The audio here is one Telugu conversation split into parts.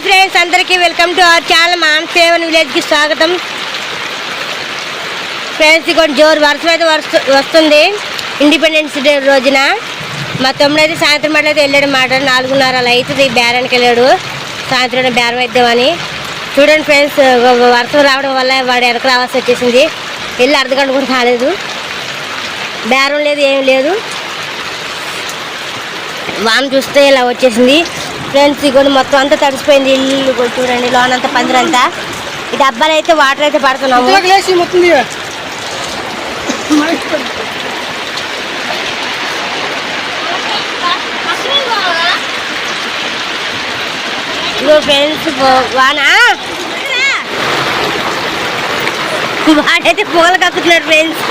ఫ్రెండ్స్ అందరికీ వెల్కమ్ టు అవర్ ఛానల్ మానసేవన్ విలేజ్కి స్వాగతం. ఫ్రెండ్స్ ఇక్కడ జోరు వర్షం అయితే వస్తుంది ఇండిపెండెన్స్ డే రోజున. మా తమ్ముడు అయితే సాయంత్రం మాట అయితే వెళ్ళాడు మాట 4:30 అలా అవుతుంది. బేరానికి వెళ్ళాడు, సాయంత్రం బేరం వేద్దామని. చూడండి ఫ్రెండ్స్, వర్షం రావడం వల్ల వాడు వెనక రావాల్సి వచ్చేసింది. వెళ్ళి అర్ధగంట కూడా కాలేదు, బేరం లేదు ఏం లేదు. వాన చూస్తే ఇలా వచ్చేసింది ఫ్రెండ్స్. ఇక మొత్తం అంతా తడిసిపోయింది ఇల్లు కూడా చూడండి, లోన్ అంతా పందిరంతా. ఈ డబ్బాలు అయితే వాటర్ అయితే పడుతున్నాము. ఇగో ఫ్రెండ్స్ వాడైతే పొగలు కక్కుతున్నాడు ఫ్రెండ్స్.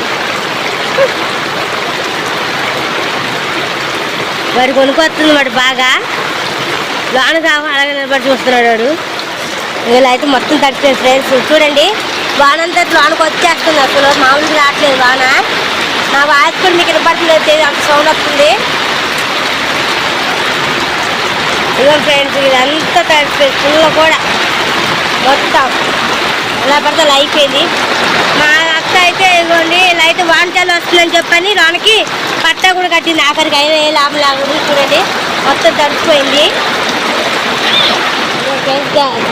వాడు కొనుక్కొస్తుంది వాడు బాగా, లోన కావు అలాగే నిలబడి చూస్తున్నాడు వాడు. ఇలా అయితే మొత్తం తడిపోయింది ఫ్రెండ్స్. చూడండి వానంతా లోనకు వచ్చేస్తుంది, అసలు మామూలుగా రావట్లేదు వాన. నా వాయిస్ కూడా మీకు వినపడుతుంది, అంత సౌండ్ వస్తుంది. ఇదిగో ఫ్రెండ్స్ ఇదంతా తడిపోయింది ఫుల్ కూడా మొత్తం ఇలా పడితే అలా అయిపోయింది. మా అక్క అయితే ఇదిగోండి ఇలా అయితే వానచాలు వస్తుందని చెప్పని లోనకి పట్టా కూడా కట్టింది. ఆఖరికి అయినా ఏ లాభం లాగదు. చూడండి మొత్తం తడిసిపోయింది.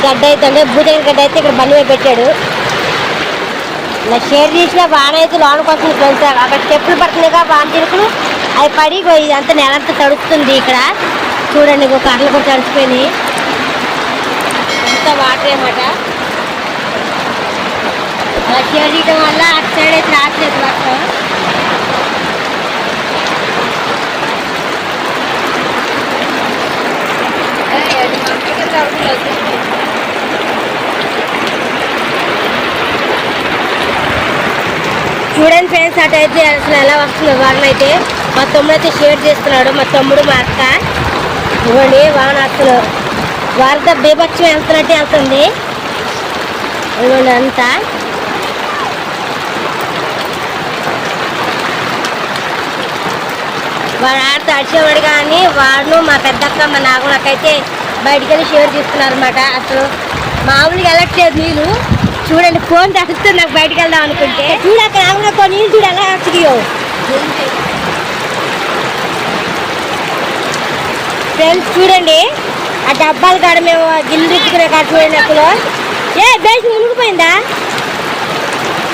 గడ్డ అయితే భూజన గడ్డ అయితే ఇక్కడ బండి మీద పెట్టాడు. ఇలా షేర్ చేసిన వాన అయితే లోనకి వస్తుంది ఫ్రెండ్స్. అక్కడ చెప్పులు పడుతున్నాయిగా వాన చిరుకులు, అవి పడి ఇదంతా నెలంతా తడుస్తుంది. ఇక్కడ చూడండి కర్రలు కూడా తడిసిపోయినాయి, అంతా వాటర్ అన్నమాట. అలా షేర్ చేయడం వల్ల అటు సైడ్ అయితే రావట్లేదు వర్షం. చూడండి ఫ్రెండ్స్ అటు అయితే అసలు ఎలా వస్తుంది వాన అయితే. మా తమ్ముడు అయితే షేర్ చేస్తున్నాడు, మా తమ్ముడు మా అక్క. ఇవ్వండి వాన అసలు వరద బీభత్సం వెళ్తున్నట్టు వెళ్తుంది. ఇవ్వండి అంతా వాడు ఆడితే అడిచేవాడు కానీ వాడును మా పెద్దక్క మా నాగనక్కైతే బయటికి వెళ్ళి షేర్ చేస్తున్నారు అనమాట. అసలు మామూలుగా వెళ్ళట్లేదు నీళ్ళు. చూడండి ఫోన్ తడుస్తుంది నాకు బయటకు వెళ్దాం అనుకుంటే. చూడక్క నాగనక్క నీళ్ళు చూడు ఎలా వచ్చినాయో ఫ్రెండ్స్. చూడండి ఆ డబ్బాల కాడ మేము గిన్నె రుద్దుకునే కాడ చూడండి అసలు బేసి మునిగిపోయిందా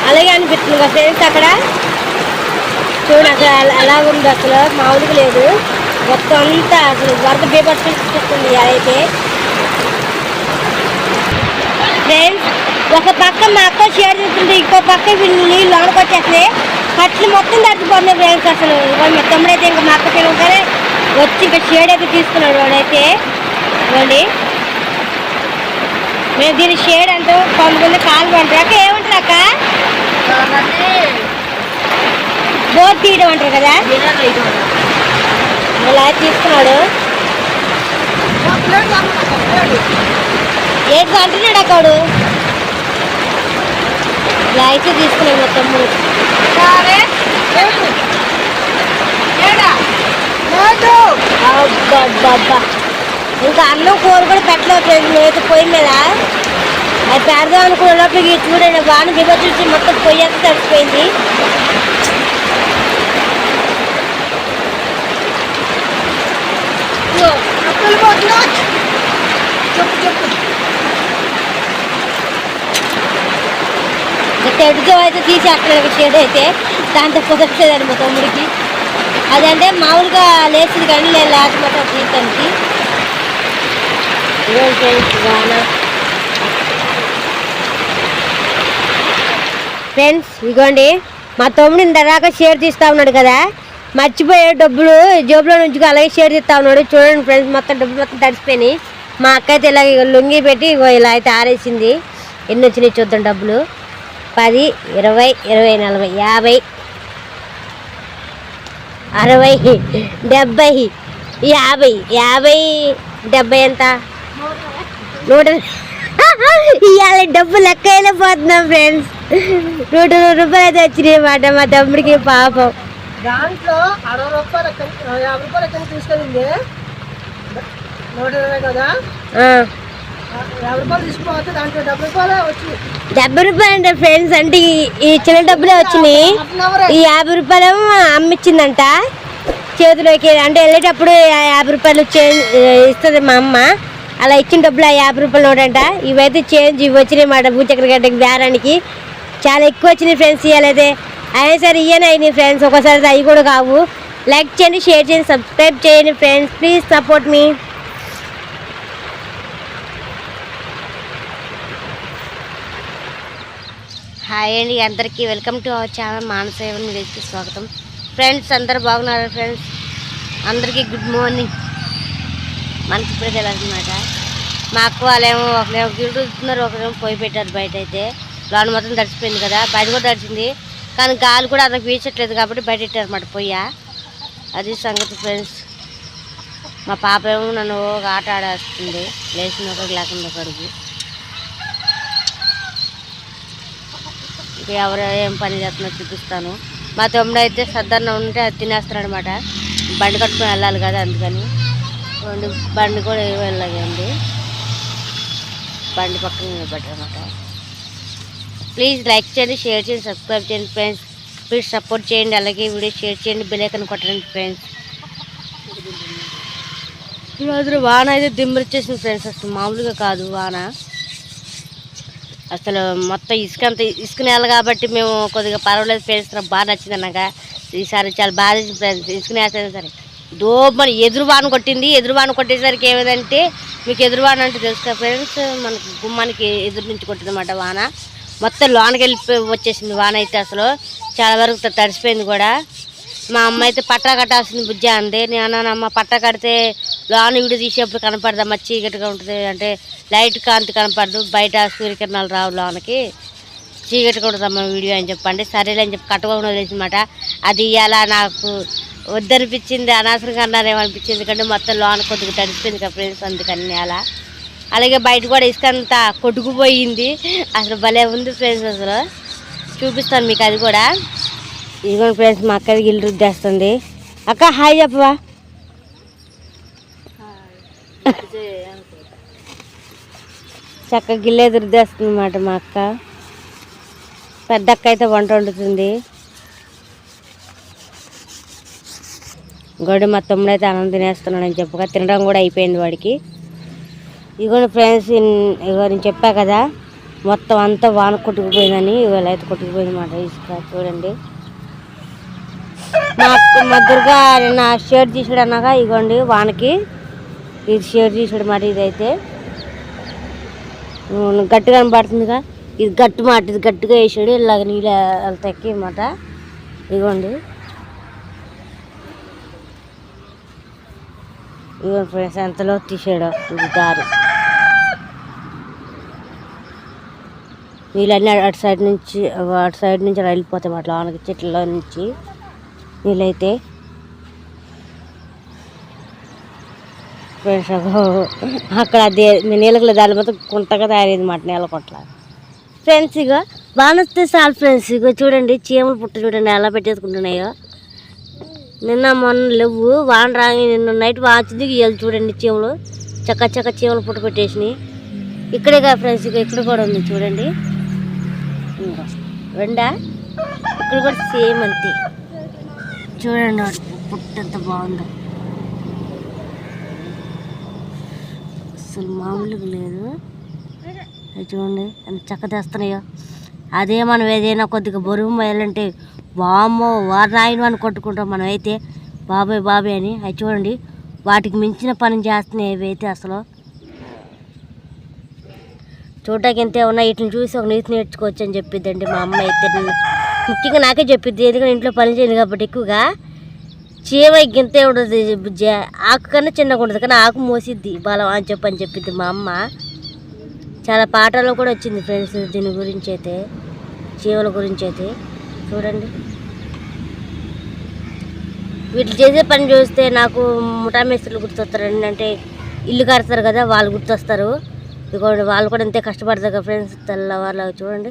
అలాగే అనిపిస్తుంది కదా ఫ్రెండ్స్. అక్కడ చూడండి అసలు అలా ఉంది, అసలు మామూలుగా లేదు. మొత్తం అంతా అసలు వరద బీభత్సస్తుంది అయితే ఫ్రెండ్స్. ఒక పక్క మా అక్క షేర్ చేస్తుంది, ఇంకో పక్క నీళ్ళు లోనకి వచ్చేస్తాయి. కట్లు మొత్తం తడిచిపోతున్నాయి ఫ్రెండ్స్. అసలు మా తమ్ముడైతే ఇంకా మా అక్క పిల్లలతోనే వచ్చి ఇంకా షేడ్ అయితే తీసుకున్నాడు వాడైతే. ఇవ్వండి మేము దీని షేడ్ అంటూ కొంతమంది కాలు అంటారు. అక్క ఏమంటారు అక్క? బోర్ తీయడం అంటారు కదా, ఇలా తీసుకున్నాడు. ఏంటి అంటున్నాడు అక్కడు, ఇలా అయితే తీసుకున్నాడు మా తమ్ముడు. అబ్బా ఇంకా అన్నం కూర కూడా పెట్టలేదు నేత పొయ్యి మీద. అది పెడదాం అనుకున్నప్పుడు చూడండి వాన బిభత్సి మొత్తం పొయ్యి అంతా తడిసిపోయింది. తెడ్డుతో అయితే తీసేస్తున్నాడు షేడ్ అయితే, దాంతో కుదరలేదండి మా తమ్ముడికి. అదంటే మామూలుగా లేచింది కానీ లేకపోతే తీయటానికి. ఫ్రెండ్స్ ఇదిగోండి మా తమ్ముడు ఇంతదాకా షేర్ తీస్తా ఉన్నాడు కదా, మర్చిపోయే డబ్బులు జేబులో నుంచి అలాగే షేర్ తీస్తా ఉన్నాడు. చూడండి ఫ్రెండ్స్ మొత్తం డబ్బులు మొత్తం తడిసిపోయినాయి. మా అక్క అయితే ఇలా లొంగి పెట్టి ఇలా అయితే ఆరేసింది. ఎన్ని వచ్చినాయి చూద్దాం డబ్బులు. 10, 20, 20, 40, 50, 60, 70, 50, 70 ఎంత 100. ఇవాళ డబ్బు లెక్క అయిపోతున్నాం ఫ్రెండ్స్. 100 రూపాయలు అయితే వచ్చినాయి అన్నమాట మా తమ్ముడికి పాపం. దాంట్లో 60 రూపాయలు 50 రూపాయలు ఎక్కడ తీసుకెళ్ళింది 120 కదా. రూపాయలు తీసుకుపోతే దాంట్లో 70 రూపాయలే వచ్చి 70 రూపాయలు అంటే ఫ్రెండ్స్, అంటే ఈ చిన్న డబ్బులే వచ్చినాయి. ఈ 50 రూపాయలు అమ్మిచ్చిందంట చేతిలోకి. అంటే వెళ్ళేటప్పుడు 50 రూపాయలు ఇస్తుంది మా అమ్మ. అలా ఇచ్చిన డబ్బులు 50 రూపాయలు నోటంట. ఇవైతే చేంజ్ ఇవి వచ్చినాయి మాట భూచక్ర గడ్డకి బేరానికి. చాలా ఎక్కువ వచ్చినాయి ఫ్రెండ్స్. ఇవ్వాలైతే అయినా సరే ఇవన్నీ అయినాయి ఫ్రెండ్స్. ఒకసారి అవి కూడా కావు. లైక్ చేయండి, షేర్ చేయండి, సబ్స్క్రైబ్ చేయండి friends. Please support me. Hi అండి అందరికీ, వెల్కమ్ టు అవర్ ఛానల్ మానసేవన్ విలేజ్కి స్వాగతం. ఫ్రెండ్స్ అందరు బాగున్నారు ఫ్రెండ్స్? అందరికీ గుడ్ మార్నింగ్. మనకి ఇప్పుడే తెలియదన్నమాట. మా అక్క వాళ్ళేమో ఒకరేమో గిల్లు చూస్తున్నారు, ఒకరేమో పోయి పెట్టారు బయట. అయితే లోన్ మొత్తం తడిచిపోయింది కదా, బయట కూడా తడిచింది. కానీ గాలి కూడా అంతకు వీచట్లేదు కాబట్టి బయట పెట్టారు అన్నమాట పొయ్య. అది సంగతి ఫ్రెండ్స్. మా పాప ఏమో నన్ను ఒక ఆట ఆడేస్తుంది, లేచిన ఒకటి లేకుండా ఒకడికి. ఎవరు ఏం పని చేస్తున్నా చూపిస్తాను. మా తమ్ముడు అయితే సద్దన్న ఉంటే అది తినేస్తాడు అనమాట. బండి కట్టుకొని వెళ్ళాలి కదా, అందుకని బండి కూడా వెళ్ళగండి. బండి పక్కన నిలబడ్డారనమాట. ప్లీజ్ లైక్ చేయండి, షేర్ చేయండి, సబ్స్క్రైబ్ చేయండి ఫ్రెండ్స్. ప్లీజ్ సపోర్ట్ చేయండి. అలాగే వీడియో షేర్ చేయండి, బెల్ ఐకాన్ కొట్టండి ఫ్రెండ్స్. ఈరోజు వాన అయితే దిమ్మరిచ్చేసింది ఫ్రెండ్స్. అసలు మామూలుగా కాదు వాన. అసలు మొత్తం ఇసుక నేల కాబట్టి మేము కొద్దిగా పర్వాలేదు ఫ్రెండ్స్. నాకు బాగా నచ్చింది అన్నాక. ఈసారి చాలా బాగా ఫ్రెండ్స్. ఇసుక నేల సరే దోమని ఎదురు వాన కొట్టింది. ఎదురు వాన కొట్టేసరికి ఏమిటంటే, మీకు ఎదురు వాన అంటే తెలుసు కదా ఫ్రెండ్స్, మనకి గుమ్మానికి ఎదురు నుంచి కొట్టింది అన్నమాట వాన. మొత్తం లోనకి వెళ్ళిపోయి వచ్చేసింది వాన అయితే. అసలు చాలా వరకు తడిసిపోయింది కూడా. మా అమ్మ అయితే పట్టా కట్టాల్సింది బుజ్జ అంది. నేను అన్నానమ్మ పట్టా కడితే లోన వీడియో తీసేప్పుడు కనపడదమ్మా, చీకటిగా ఉంటుంది, అంటే లైట్ కాంతి కనపడదు, బయట సూర్యకిరణాలు రావు లోనకి, చీకటిగా ఉంటుందమ్మా వీడియో అని చెప్పండి. సరేలే అని చెప్పి కట్టుకోకుండా వదిలేసిందన్నమాట. అది ఇలా నాకు వద్దనిపించింది, అనవసరంగా అన్నారేమనిపించింది. ఎందుకంటే మొత్తం లోన కొద్దిగా తడిసిపోయింది కదా ఫ్రెండ్స్, అందుకని అలా. అలాగే బయట కూడా ఇసుక అంతా కొట్టుకుపోయింది. అసలు భలే ఉంది ఫ్రెండ్స్. అసలు చూపిస్తాను మీకు అది కూడా. ఇదిగోండి ఫ్రెండ్స్, మా అక్కది గిల్లు రుద్దేస్తుంది. అక్క హాయ్ చెప్పవా? చక్కగా గిల్లే రుద్దేస్తుంది అన్నమాట మా అక్క. పెద్ద అక్క అయితే వంట వండుతుంది. గొడ్డు మా తమ్ముడు అయితే అన్నం తినేస్తున్నాడు అని చెప్పగా తినడం కూడా అయిపోయింది వాడికి. ఇదిగోండి ఫ్రెండ్స్, ఇగో నేను చెప్పా కదా మొత్తం అంతా వాన కొట్టుకుపోయిందని. ఇవాళ అయితే కొట్టుకుపోయింది అన్నమాట ఇసుక. చూడండి మా దుర్గా నిన్న షేడ్ తీసాడు అన్నాక, ఇగోండి వానకి ఇది షేడ్ తీసాడు మాట. ఇదైతే గట్టిగా కనబడుతుందిగా, ఇది గట్టి మాట. ఇది గట్టిగా వేసాడు, ఇలాగ నీళ్ళు తక్కి మాట. ఇగోండి ఇగోండి ఫ్రెండ్స్, ఎంతలో తీసాడో ఇది దారి. నీళ్ళన్నీ అటు సైడ్ నుంచి అలా వెళ్ళిపోతాయి మాట లోనకి, చెట్లలో నుంచి నీళ్ళైతే. ఫ్రెండ్స్ అక్కడ అదే నీళ్ళకి దాని మొత్తం కుంటగా తయారైంది మాట, నేల కొట్ల ఫ్రెండ్స్. ఇక బాగా వస్తే చాలు ఫ్రెండ్స్. ఇక చూడండి చీమలు పుట్ట చూడండి ఎలా పెట్టేసుకుంటున్నాయో. నిన్న మొన్న లేవు, వాన రాగి నిన్న నైట్ వాచింది. ఇవాళ చూడండి చీమలు చక్క చీమలు పుట్ట పెట్టేసినాయి. ఇక్కడే కదా ఫ్రెండ్స్, ఇక ఇక్కడ కూడా ఉంది చూడండి. రెండా ఇక్కడ కూడా సేమ్ అంతే. చూడండి పుట్ట ఎంత బాగుందో, అసలు మామూలుగా లేదు. అది చూడండి ఎంత చక్క తెస్తున్నాయో. అదే మనం ఏదైనా కొద్దిగా బరువు వేయాలంటే వామ్మో వారాయిను అని కొట్టుకుంటాం మనం అయితే, బాబాయ్ అని. అది చూడండి వాటికి మించిన పని చేస్తున్నాయి ఇవి అయితే. అసలు చూడటానికి ఎంతే ఉన్నాయి. వీటిని చూసి ఒక నీతి నేర్చుకోవచ్చు అని చెప్పిద్దండి మా అమ్మ అయితే. ముఖ్యంగా నాకే చెప్పిద్ది, ఎందుకంటే ఇంట్లో పని చేయను కాబట్టి ఎక్కువగా. చీమ గింతే ఉండదు బుజ్జ, ఆకు కన్నా చిన్నగా ఉండదు కానీ ఆకు మోసిద్ది బలం అని చెప్పిద్ది మా అమ్మ. చాలా పాటల్లో కూడా వచ్చింది ఫ్రెండ్స్ దీని గురించి అయితే, చీమల గురించి అయితే. చూడండి వీటిని చేసే పని చూస్తే నాకు ముఠా మేస్త్రులు గుర్తొస్తారండి. అంటే ఇల్లు కడతారు కదా వాళ్ళు గుర్తొస్తారు. ఇదిగోండి వాళ్ళు కూడా అంతే కష్టపడతారు కదా ఫ్రెండ్స్. తెల్లవాళ్ళు చూడండి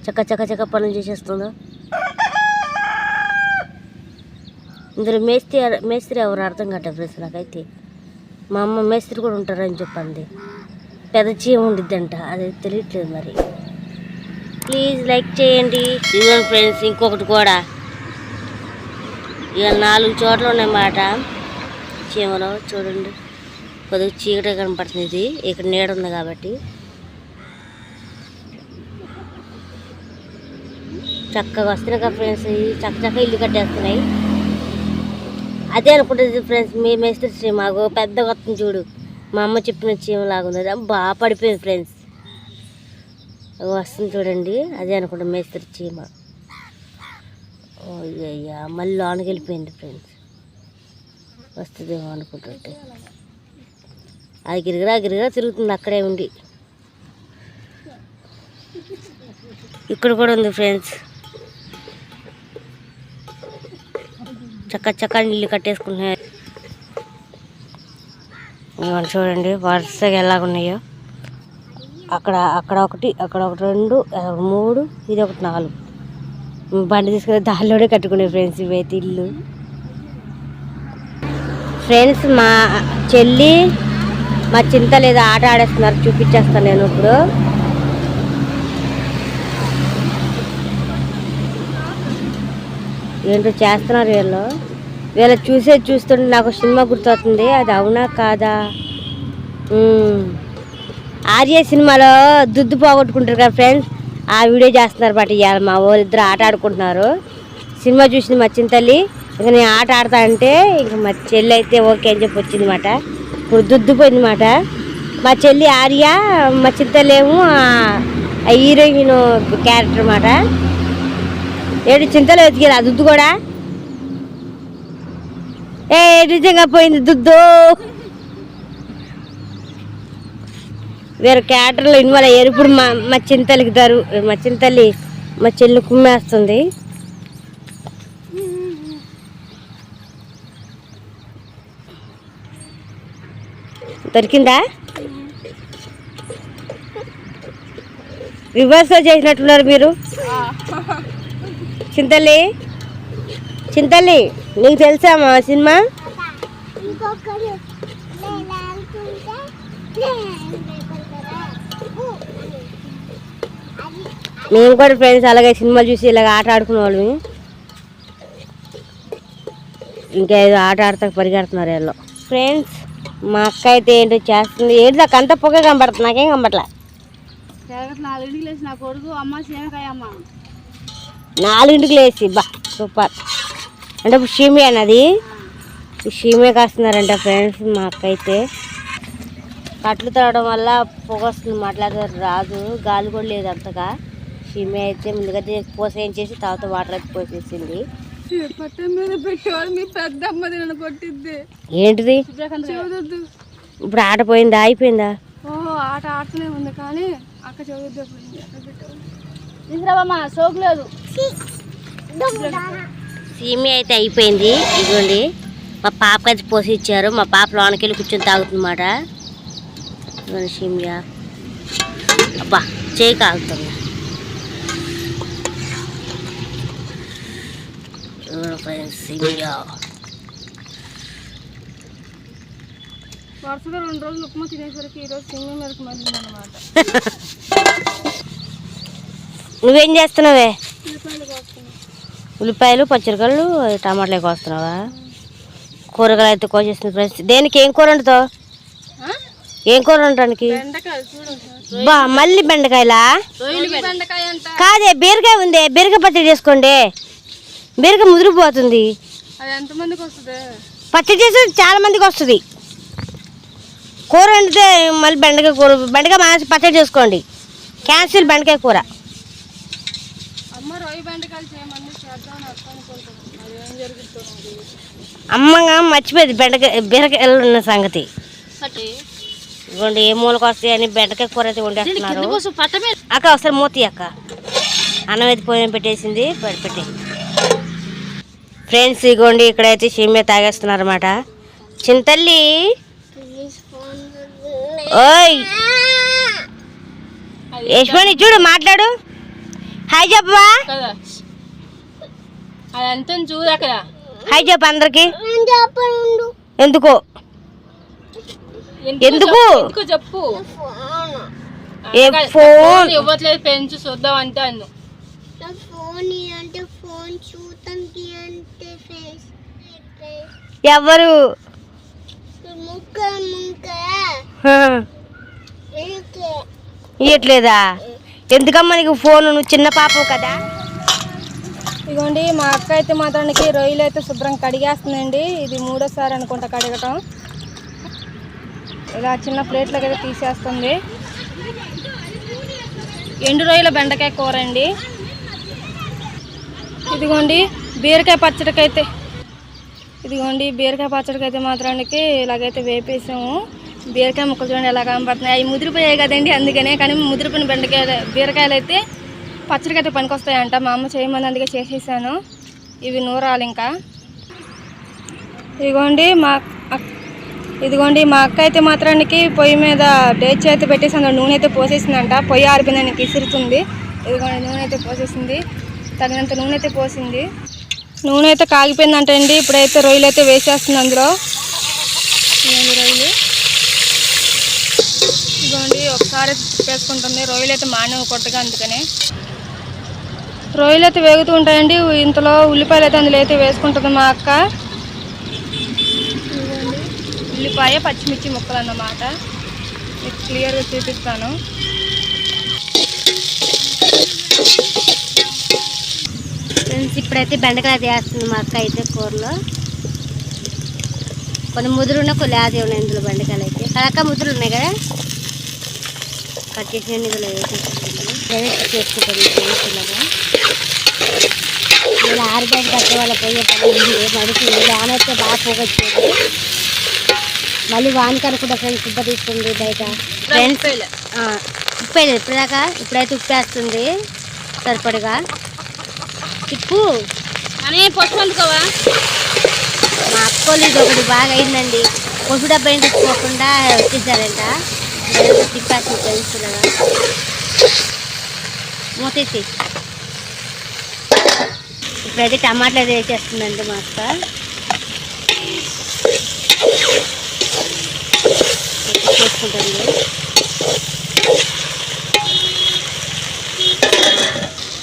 చక్క పనులు చేసేస్తుందో. ఇందులో మేస్త్రి ఎవరు అర్థం కట్ట ఫ్రెండ్స్ నాకైతే. మా అమ్మ మేస్త్రి కూడా ఉంటారని చెప్పండి. పెద్ద చీమ ఉండిద్దంట, అది తెలియట్లేదు మరి. ప్లీజ్ లైక్ చేయండి. ఇదిగోండి ఫ్రెండ్స్, ఇంకొకటి కూడా ఇక 4 చోట్ల ఉన్నాయన్నమాట చీమలు. చూడండి, కొద్దిగా చీకటి కనపడుతుంది. ఇది ఇక్కడ నీడ ఉంది కాబట్టి. చక్కగా వస్తున్నాయి కదా ఫ్రెండ్స్, చక్క ఇల్లు కట్టేస్తున్నాయి. అదే అనుకుంటుంది ఫ్రెండ్స్, మీ మేస్త్రి చీమ మాకు పెద్దగా వస్తుంది చూడు, మా అమ్మ చెప్పిన చీమ లాగుంది. అది బాగా పడిపోయింది ఫ్రెండ్స్, వస్తుంది చూడండి. అదే అనుకుంటా మేస్త్రి చీమ. అయ్యా మళ్ళీ లోనికి వెళ్ళిపోయింది ఫ్రెండ్స్, వస్తుందేమో అనుకుంటుంటే. అది గిరిగిరా తిరుగుతుంది అక్కడే ఉండి. ఇక్కడ కూడా ఉంది ఫ్రెండ్స్, చక్క ఇల్లు కట్టేసుకుంటున్నాయి. చూడండి వరుసగా ఎలాగున్నాయో. అక్కడ ఒకటి, అక్కడ ఒకటి, 2, 3, ఇది ఒకటి 4. బండి తీసుకుని దారిలోనే కట్టుకునే ఫ్రెండ్స్ ఇవైతే ఇల్లు. ఫ్రెండ్స్ మా చెల్లి మా చింత లేదా ఆట ఆడేస్తున్నారు, చూపించేస్తాను నేను ఇప్పుడు. ఏంటో చేస్తున్నారు వీళ్ళు చూస్తుంటే నాకు సినిమా గుర్తొస్తుంది. అది అవునా కాదా? ఆర్య సినిమాలో దుద్దు పోగొట్టుకుంటారు కదా ఫ్రెండ్స్, ఆ వీడియో చేస్తున్నారు బట్ ఇవాళ మా వాళ్ళు ఇద్దరు ఆట ఆడుకుంటున్నారు. సినిమా చూసింది మా చింతల్లి, ఇక నేను ఆట ఆడతా అంటే ఇంక మా చెల్లి అయితే ఓకే అని చెప్పి వచ్చిందన్నమాట. ఇప్పుడు దుద్దుపోయిందన్నమాట. మా చెల్లి ఆర్య, మా చింతల్లి ఏమో హీరోయిన్ క్యారెక్టర్ అన్నమాట. ఏడు చింతలు వెతికిరా దుద్దు కూడా. నిజంగా పోయింది దుద్దు. వేరే క్యారెక్టర్లో ఇన్వాల్వ్ అయ్యారు. ఇప్పుడు మా చింతలకి మా చింతల్లి మా చెల్లి కుమ్మేస్తుంది. దొరికిందా? రివర్స్లో చేసినట్టున్నారు మీరు. చింతల్లి నీకు తెలుసా మా సినిమా? మేము కూడా ఫ్రెండ్స్ అలాగే సినిమాలు చూసి ఇలాగ ఆట ఆడుకునే వాళ్ళమి. ఇంకా ఏదో ఆట ఆడతా పరిగెడుతున్నారు వీళ్ళు. ఫ్రెండ్స్ మా అక్క అయితే ఏంటో చేస్తుంది. ఏంటి దాకా అంత పొగ కనబడుతుంది, నాకేం కనబడలే. 4ంటికి లేచి బా సూపర్. అంటే ఇప్పుడు షీమే అన్నది, షీమే కాస్తున్నారంట ఫ్రెండ్స్. మా అక్క అయితే కట్లు తరగడం వల్ల పొగ వస్తుంది, మాట్లాడే రాదు, గాలి కూడా లేదు అంతగా. షీమే అయితే ముందుగా పోసేయించేసి తర్వాత వాటర్ అయితే పోసేసింది. ఏంటిది ఇప్పుడు ఆట పోయిందా అయిపోయిందా? ఆట ఆడుతూనే ఉంది కానీ అక్క చదువుద్దు సోకులేదు. సీమి అయితే అయిపోయింది. ఇదిగోండి మా పాపకి అయితే పోసి ఇచ్చారు. మా పాప లోనికి వెళ్ళి కూర్చొని తాగుతుందన్నమాట. సీమియా అబ్బా చేయి కాగుతుంది. సీమియా వరుసగా 2 రోజులు ఉప్మా తినేసరికి ఈరోజు సింగి మీదకి మళ్ళీ అనమాట. నువ్వేం చేస్తున్నావే? ఉల్లిపాయలు, పచ్చిమిరకాయలు, టమాటాలు కోస్తున్నావా? కూరగాయలు అయితే కోసేస్తుంది ఫ్రెండ్స్. దేనికి ఏం కూర వండుతావు? ఏం కూర వండటానికి? బా మళ్ళీ బెండకాయలా? కాదే బీరకాయ ఉంది, బీరకాయ పచ్చడి చేసుకోండి. బీరకాయ ముదిరిపోతుంది. పచ్చడి చేస్తే చాలా మందికి వస్తుంది. కూర వండితే మళ్ళీ బెండకాయ కూర, బెండకాయ మానేసి పచ్చడి చేసుకోండి. క్యాన్సిల్ బెండకాయ కూర. అమ్మగా మర్చిపోయింది బీరకాయలు ఉన్న సంగతి. ఇదిగోండి ఏ మూలకు వస్తాయి అని బెండకాయ కూర అయితే వండేస్తున్నారు. అక్క ఒకసారి మూతి అక్క, అన్నం అయితే పోయిన పెట్టేసింది, పెట్టి. ఫ్రెండ్స్ ఇగోండి ఇక్కడైతే షీమే తాగేస్తున్నారు అన్నమాట. చింతల్లి ఓయ్ యశ్వని చూడు మాట్లాడు, హాయ్ చెప్పవా? హాయ్ చెప్పు అందరికి. ఎందుకు చెప్పు ఏ ఫోన్ ఇవ్వట్లేదు పెంచు చూద్దాం అంటే అన్ను ఎవరు ఇయ్యట్లేదా? ఎందుకమ్మా నీకు ఫోన్? నువ్వు చిన్న పాపవు కదా. ఇదిగోండి మా అక్క అయితే మాత్రానికి రొయ్యలు అయితే శుభ్రం కడిగేస్తుందండి. ఇది 3వ సారి అనుకుంటా కడగటం. ఇలా చిన్న ప్లేట్లోకి అయితే తీసేస్తుంది. ఎండు రొయ్యల బెండకాయ కూర అండి. ఇదిగోండి బీరకాయ పచ్చడికైతే మాత్రానికి ఇలాగైతే వేపేసాము. బీరకాయ ముక్కలు చూడండి ఎలా కనపడుతున్నాయి. అవి ముదిరిపోయాయి కదండి, అందుకనే. కానీ ముదిరిపోయిన బీరకాయలు అయితే పచ్చడికి అయితే పనికొస్తాయంట. మా అమ్మ చేయమని అందుకే చేసేసాను. ఇవి నూరాలు ఇంకా. ఇదిగోండి మా అక్క అయితే మాత్రానికి పొయ్యి మీద డేచి అయితే పెట్టేసి అందులో నూనె అయితే పోసేసిందంట. పొయ్యి ఆరిపోయిందని ఇసురుతుంది. ఇదిగోండి నూనె అయితే పోసేసింది, తగినంత నూనె అయితే పోసింది. నూనె అయితే కాగిపోయిందంట అండి. ఇప్పుడైతే రొయ్యలు అయితే వేసేస్తుంది అందులో. రొయ్యలు ఇదిగోండి ఒకసారి వేసుకుంటుంది. రొయ్యలు అయితే మానవ కొట్టగా, అందుకనే రొయ్యలు అయితే వేగుతూ ఉంటాయండి. ఇంతలో ఉల్లిపాయలు అయితే అందులో అయితే వేసుకుంటుంది మా అక్క. ఉల్లిపాయ పచ్చిమిర్చి ముక్కలు అన్నమాట. మీకు క్లియర్గా చూపిస్తాను. ఫ్రెండ్స్ ఇప్పుడైతే బెండకాయ వేస్తుంది మా అక్క అయితే కూరలో. కొన్ని ముదురు ఉన్నాయి, కొన్ని ఆది ఉన్నాయి ఇందులో. బెండకాయలు అయితే కలక ముదురు ఉన్నాయి కదా, కట్ చేసి ఇందులో వేసేసుకుంటుంది. ఇలా ఆరుబయట కట్టే వాళ్ళ పోయే పని ఉంది. మడుతుంది వానైతే బాగా పోగొచ్చేది. మళ్ళీ వానకారు కూడా ఫ్రెండ్స్ ఉప్పు తీసుకుంది బయట. ఫ్రెండ్స్ ఉప్పు వేయలేదు ఇప్పుడుదాకా. ఇప్పుడైతే ఉప్పు వేస్తుంది సరిపడగా. తిప్పు అని పసుపు అందుకోవా. మా అక్కోళ్ళు ఇది ఒకటి బాగా అయిందండి. పసుపు డబ్బా ఏం తెచ్చుకోకుండా వచ్చేసారంట. తిప్పేస్తుంది ఫ్రెండ్స్. మూతేసి ఇప్పుడైతే టమాటాలు అయితే వేసేస్తుందండి మా అక్క. చేసుకుంటుంది.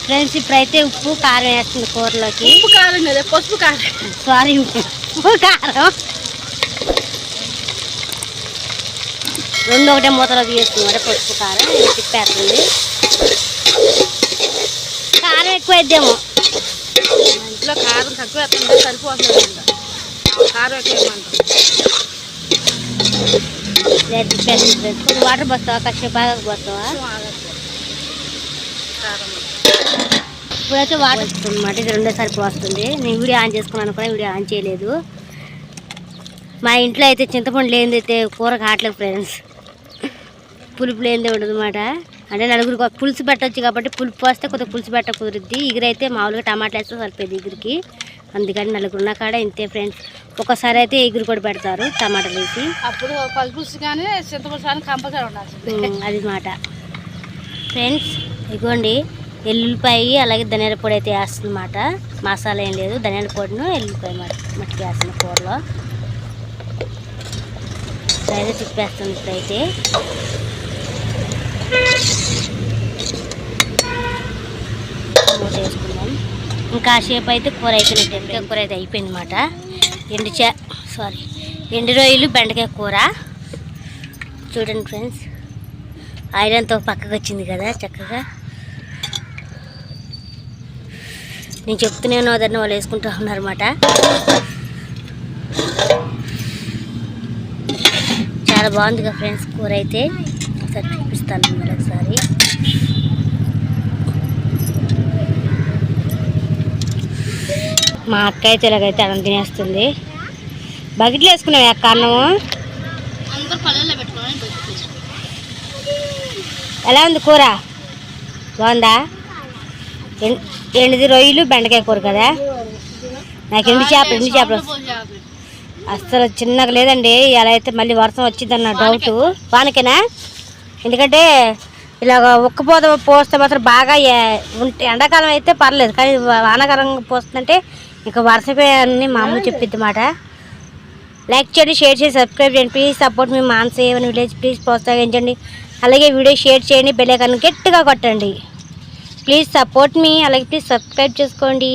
ఫ్రెండ్స్ ఇప్పుడైతే ఉప్పు కారం వేస్తుంది కూరలోకి. ఉప్పు కారం కదా, పసుపు కారం. సారీ, ఉప్పు కారం రెండు ఒకటే మూతలో తీస్తుంది. పసుపు కారం తిప్పేస్తుంది. కారం ఎక్కువ వేద్దాము. ఇంట్లో కారం తక్కువ వేస్తుంటే సరిపోతుంది. కారం ఎక్కువ లేదు తిప్పేస్తుంది. కొంచెం వాటర్ పోస్తావా? కష్టపాగా పోస్తావా? ఇప్పుడైతే వాటర్ వస్తుంది అన్నమాట. ఇది 2వ సారి పోస్తుంది. నేను వీడియో ఆన్ చేసుకున్నాను కూడా, వీడియో ఆన్ చేయలేదు. మా ఇంట్లో అయితే చింతపండు లేనిది అయితే కూర కావట్లేదు ఫ్రెండ్స్. పులుపు లేనిదే ఉండదు అన్నమాట. అంటే నలుగురికి పులుసు పెట్టచ్చు కాబట్టి పులుపు పోస్తే కొద్దిగా పులుసు పెట్ట కుదురుద్ది. ఇగురైతే మామూలుగా టమాటాలు వేస్తే సరిపోయింది ఇగురికి. అందుకని నలుగురున్న కాడ ఇంతే ఫ్రెండ్స్. ఒకసారి అయితే ఎగురు కూడా పెడతారు టమాటాలు వేసి. అప్పుడు పలుపులుసు కానీ చింతపండు కంపల్సరీ ఉండాలి. అది మాట ఫ్రెండ్స్. ఇగోండి ఎల్లుల్లిపాయ అలాగే ధనియాల పొడి అయితే వేస్తుంది అన్నమాట. మసాలా ఏం లేదు, ధనియాల పొడిను ఎల్లుల్లిపాయ మట్టికి వేస్తుంది కూరలో. అయితే తిప్పేస్తుంది ఇప్పుడైతే. మూత వేసుకుందాం. ఇంకా సేపు అయితే కూర అయిపోయినట్టు. బెండకాయ కూర అయితే అయిపోయింది అన్నమాట. ఎండు రొయ్యలు బెండకాయ కూర చూడండి ఫ్రెండ్స్. ఐరన్తో పక్కకు వచ్చింది కదా చక్కగా. నేను చెప్తూనే ఉన్నదాన్ని వాళ్ళు వేసుకుంటూ ఉన్నారన్నమాట. చాలా బాగుంది కదా ఫ్రెండ్స్ కూర అయితే. ఒకసారి చూపిస్తాను మరొకసారి. మా అక్క అయితే ఇలాగైతే అన్నం తినేస్తుంది. బకెట్లో వేసుకున్నావు అక్క అన్నము. ఎలా ఉంది కూర? బాగుందా? ఎండుది రొయ్యలు బెండకాయ కూర కదా. నాకు ఎండు చేపలు అస్సలు చిన్నగా లేదండి. ఇలా అయితే మళ్ళీ వర్షం వచ్చిందన్న డౌట్. వానకేనా? ఎందుకంటే ఇలాగ పోస్తే మాత్రం బాగా ఉంటే ఎండాకాలం అయితే పర్లేదు, కానీ వానాకాలం పోస్తుందంటే ఇంకా వర్షపోయాయని మా అమ్మ చెప్పిద్ది మాట. లైక్ చేయండి, షేర్ చేసి సబ్స్క్రైబ్ చేయండి. ప్లీజ్ సపోర్ట్ మీ మాన్సేవన్ విలేజ్. ప్లీజ్ ప్రోత్సహించండి. అలాగే వీడియో షేర్ చేయండి, బెల్ ఐకాన్ గట్టిగా కొట్టండి. ప్లీజ్ సపోర్ట్ మీ, అలాగే ప్లీజ్ సబ్స్క్రైబ్ చేసుకోండి.